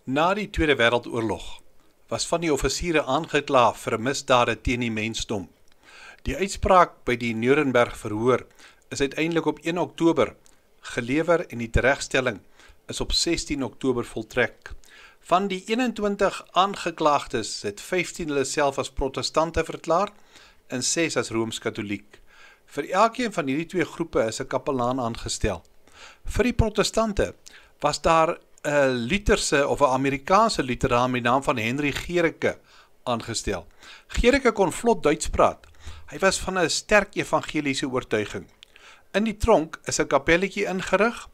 Na die Tweede Wêreldoorlog was van die offisiere aangekla vir misdade teen die mensdom. Die uitspraak by die Nuremberg verhoor is uiteindelik op 1 Oktober gelewer en die teregstelling is op 16 Oktober voltrek. Van die 21 aangeklaagdes het 15 hulle self as protestante verklaar en 6 as Rooms-Katholiek. Vir elkeen van hierdie twee groepe is 'n kapelaan aangestel. Vir die protestante was daar 'n Lutherse of 'n Amerikaanse Lutheraan met die naam van Henry Gericke aangestel. Gericke kon vlot Duits praat. Hy was van 'n sterk evangeliese oortuiging. In die tronk is 'n kapelletjie ingerig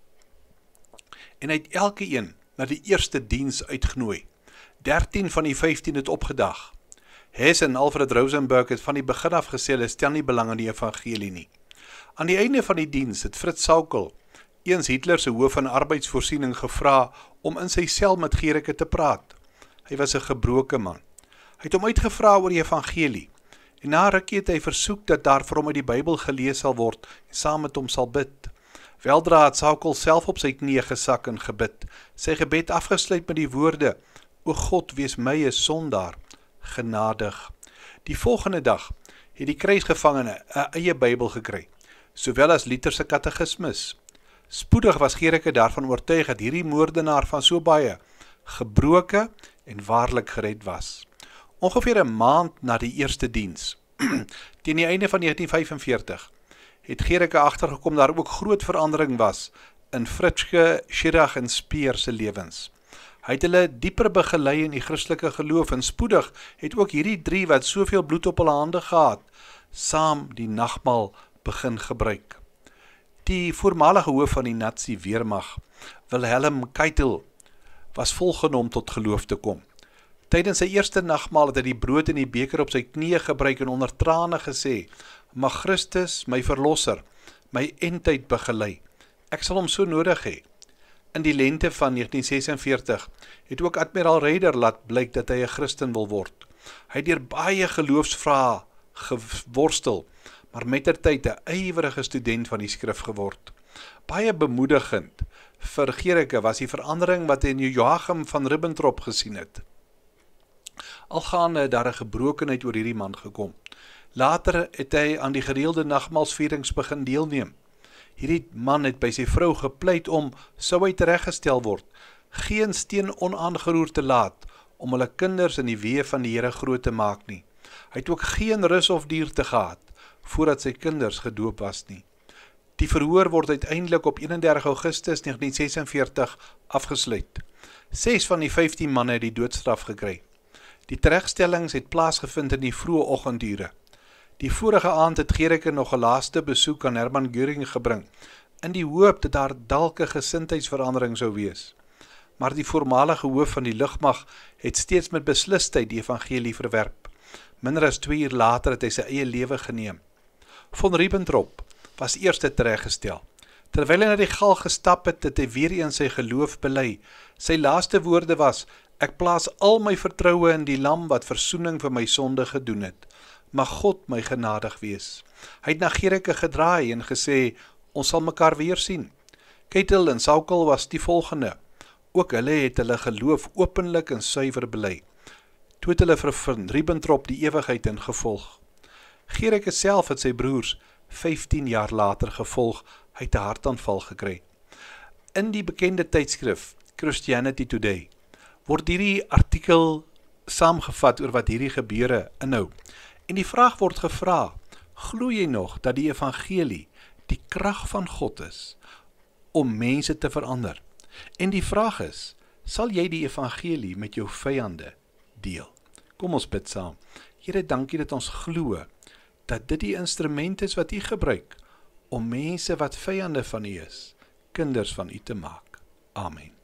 en hy het elke een na die eerste diens uitgenooi. 13 van die 15 het opgedag. Hess en Alfred Rosenberg het van die begin af gesê hulle stel nie belang in die evangelie nie. Aan die einde van die diens het Fritz Sauckel, eens Hitler se hoof van arbeidsvoorsiening, gevra om in sy sel met Gericke te praat. Hy was 'n gebroke man. Hy het hom uitgevra oor die evangelie en na rukkie het hy versoek dat daar vir hom uit die Bybel gelees sal word en saam met hom sal bid. Weldra het Sauckel self op sy knieë gesak en gebid. Sy gebed afgesluit met die woorde: "O God, wees my 'n sondaar genadig." Die volgende dag het die kruisgevangene 'n eie Bybel gekry, sowel as Luther se katekismus. Spoedig was Gericke daarvan oortuig dat hierdie moordenaar van so baie gebroke en waarlik gered was. Ongeveer 'n maand na die eerste diens, teen die einde van 1945, het Gericke agtergekom daar ook groot verandering was in Fritzsche, Schirach en Speer se lewens. Hy het hulle dieper begelei in die Christelike geloof en spoedig het ook hierdie drie wat soveel bloed op hulle hande gehad, saam die nagmaal begin gebruik. Die voormalige hoof van die Nazi Weermag, Wilhelm Keitel, was volgeneem tot geloof te kom. Tydens sy eerste nagmaal het hy die brood en die beker op sy knieë gebruik en onder trane gesê: "Mag Christus, my verlosser, my eindtyd begelei. Ek sal hom so nodig hê." In die lente van 1946 het ook Admiraal Ryder laat blyk dat hy 'n Christen wil word. Hy het deur baie geloofsvrae geworstel, maar mettertyd 'n ywerige student van die skrif geword. Baie bemoedigend vir Gericke was die verandering wat hy in Joachim van Ribbentrop gesien het. Algaande daar 'n gebrokenheid oor hierdie man gekom. Later het hy aan die gereelde nagmaalsvierings begin deelneem. Hierdie man het by sy vrou gepleit om, sou hy tereggestel word, geen steen onaangeroer te laat om hulle kinders in die weë van die Here groot te maak nie. Hy het ook geen rus of dierte gehad voordat sy kinders gedoop was nie. Die verhoor word uiteindelik op 31 Augustus 1946 afgesluit. 6 van die 15 manne het die doodstraf gekry. Die teregstellings het plaasgevind in die vroeë oggendure. Die vorige aand het Gericke nog 'n laaste besoek aan Hermann Göring gebring, in die hoop dat daar dalk 'n gesindheidsverandering sou wees. Maar die voormalige hoof van die lugmag het steeds met beslisheid die evangelie verwerp. Minder as 2 uur later het hy sy eie lewe geneem. Von Ribbentrop was eerste tereggestel. Terwyl hy na die galg gestap het, het hy weer eens sy geloof bely. Sy laaste woorde was: "Ek plaas al my vertroue in die lam wat versoening vir my sonde gedoen het. Mag God my genadig wees." Hy het na Gericke gedraai en gesê: "Ons sal mekaar weer sien." Keitel en Sauckel was die volgende. Ook hulle het hulle geloof openlik en suiwer bely. Toe het hulle vir Von Ribbentrop die ewigheid ingevolg. Gericke self het sy broers 15 jaar later gevolg. Hy het 'n hartaanval gekry. In die bekende tydskrif Christianity Today word hierdie artikel saamgevat oor wat hierdie gebeure inhou. En die vraag word gevra: glo jy nog dat die evangelie die krag van God is om mense te verander? En die vraag is: sal jy die evangelie met jou vyande deel? Kom ons bid saam. Here, dankie dat ons glo dat dit die instrument is wat U gebruik om mense wat vyande van U is, kinders van U te maak. Amen.